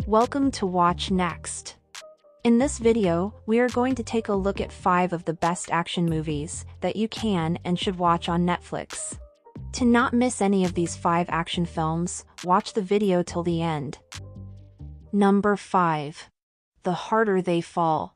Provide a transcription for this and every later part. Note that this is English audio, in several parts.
Welcome to Watch Next. In this video, we are going to take a look at 5 of the best action movies that you can and should watch on Netflix. To not miss any of these 5 action films, watch the video till the end. Number 5. The Harder They Fall.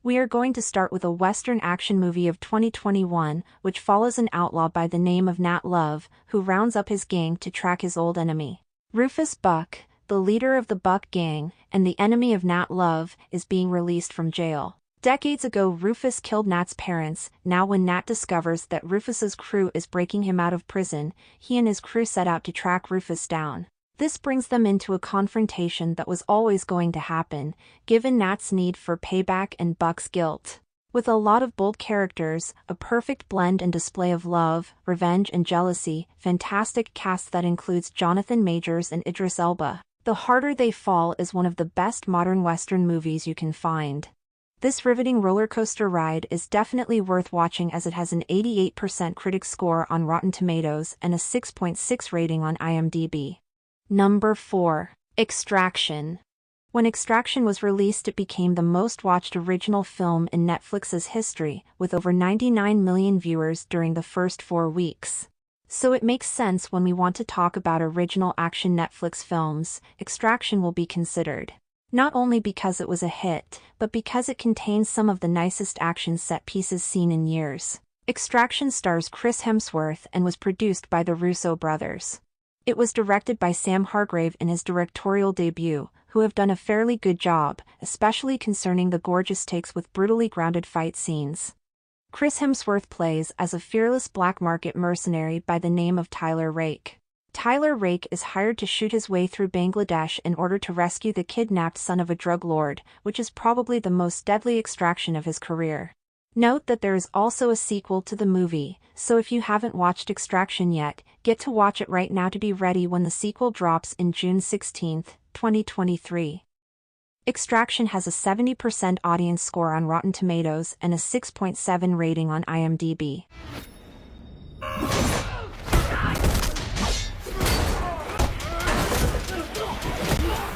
We are going to start with a Western action movie of 2021, which follows an outlaw by the name of Nat Love, who rounds up his gang to track his old enemy. Rufus Buck, the leader of the Buck Gang, and the enemy of Nat Love, is being released from jail. Decades ago, Rufus killed Nat's parents. Now when Nat discovers that Rufus's crew is breaking him out of prison, he and his crew set out to track Rufus down. This brings them into a confrontation that was always going to happen, given Nat's need for payback and Buck's guilt. With a lot of bold characters, a perfect blend and display of love, revenge and jealousy, fantastic cast that includes Jonathan Majors and Idris Elba. The Harder They Fall is one of the best modern Western movies you can find. This riveting roller coaster ride is definitely worth watching as it has an 88% critic score on Rotten Tomatoes and a 6.6 rating on IMDb. Number 4. Extraction. When Extraction was released, it became the most watched original film in Netflix's history, with over 99 million viewers during the first 4 weeks. So it makes sense when we want to talk about original action Netflix films, Extraction will be considered. Not only because it was a hit, but because it contains some of the nicest action set pieces seen in years. Extraction stars Chris Hemsworth and was produced by the Russo brothers. It was directed by Sam Hargrave in his directorial debut, who have done a fairly good job, especially concerning the gorgeous takes with brutally grounded fight scenes. Chris Hemsworth plays as a fearless black market mercenary by the name of Tyler Rake. Tyler Rake is hired to shoot his way through Bangladesh in order to rescue the kidnapped son of a drug lord, which is probably the most deadly extraction of his career. Note that there is also a sequel to the movie, so if you haven't watched Extraction yet, get to watch it right now to be ready when the sequel drops in June 16, 2023. Extraction has a 70% audience score on Rotten Tomatoes and a 6.7 rating on IMDb.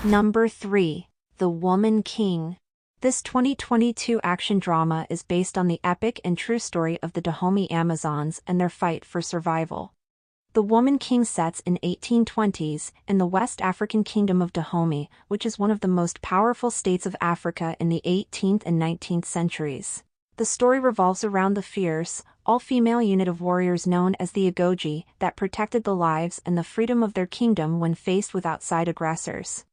Number 3. The Woman King. This 2022 action drama is based on the epic and true story of the Dahomey Amazons and their fight for survival. The Woman King sets in 1820s in the West African Kingdom of Dahomey, which is one of the most powerful states of Africa in the 18th and 19th centuries. The story revolves around the fierce, all-female unit of warriors known as the Agoji that protected the lives and the freedom of their kingdom when faced with outside aggressors.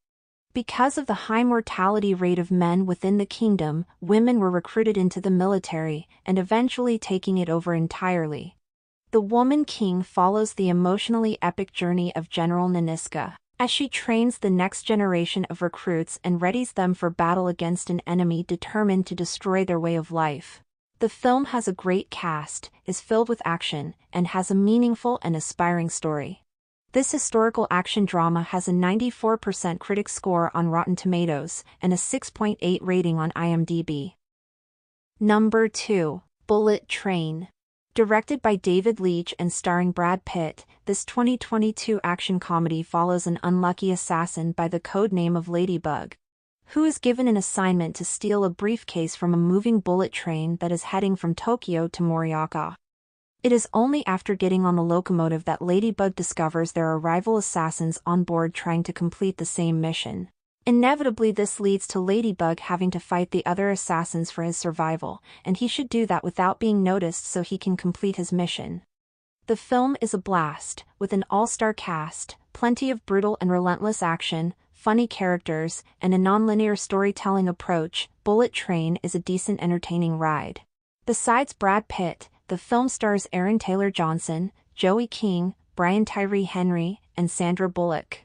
Because of the high mortality rate of men within the kingdom, women were recruited into the military, and eventually taking it over entirely. The Woman King follows the emotionally epic journey of General Naniska, as she trains the next generation of recruits and readies them for battle against an enemy determined to destroy their way of life. The film has a great cast, is filled with action, and has a meaningful and aspiring story. This historical action drama has a 94% critic score on Rotten Tomatoes and a 6.8 rating on IMDb. Number 2. Bullet Train. Directed by David Leitch and starring Brad Pitt, this 2022 action comedy follows an unlucky assassin by the code name of Ladybug, who is given an assignment to steal a briefcase from a moving bullet train that is heading from Tokyo to Morioka. It is only after getting on the locomotive that Ladybug discovers there are rival assassins on board trying to complete the same mission. Inevitably, this leads to Ladybug having to fight the other assassins for his survival, and he should do that without being noticed so he can complete his mission. The film is a blast, with an all-star cast, plenty of brutal and relentless action, funny characters, and a non-linear storytelling approach. Bullet Train is a decent entertaining ride. Besides Brad Pitt, the film stars Aaron Taylor Johnson, Joey King, Brian Tyree Henry, and Sandra Bullock.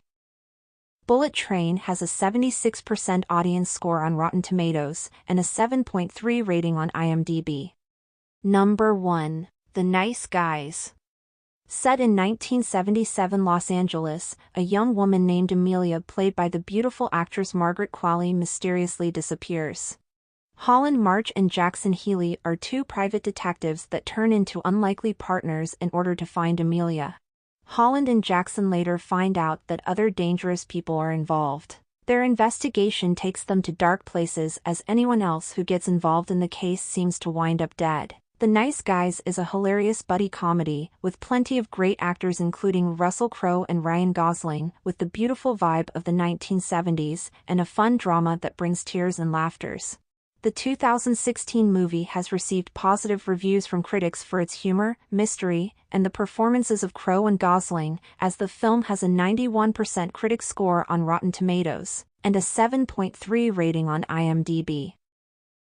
Bullet Train has a 76% audience score on Rotten Tomatoes and a 7.3 rating on IMDb. Number 1. The Nice Guys. Set in 1977 Los Angeles, a young woman named Amelia, played by the beautiful actress Margaret Qualley, mysteriously disappears. Holland March and Jackson Healy are 2 private detectives that turn into unlikely partners in order to find Amelia. Holland and Jackson later find out that other dangerous people are involved. Their investigation takes them to dark places as anyone else who gets involved in the case seems to wind up dead. The Nice Guys is a hilarious buddy comedy, with plenty of great actors including Russell Crowe and Ryan Gosling, with the beautiful vibe of the 1970s, and a fun drama that brings tears and laughters. The 2016 movie has received positive reviews from critics for its humor, mystery, and the performances of Crowe and Gosling, as the film has a 91% critic score on Rotten Tomatoes, and a 7.3 rating on IMDb.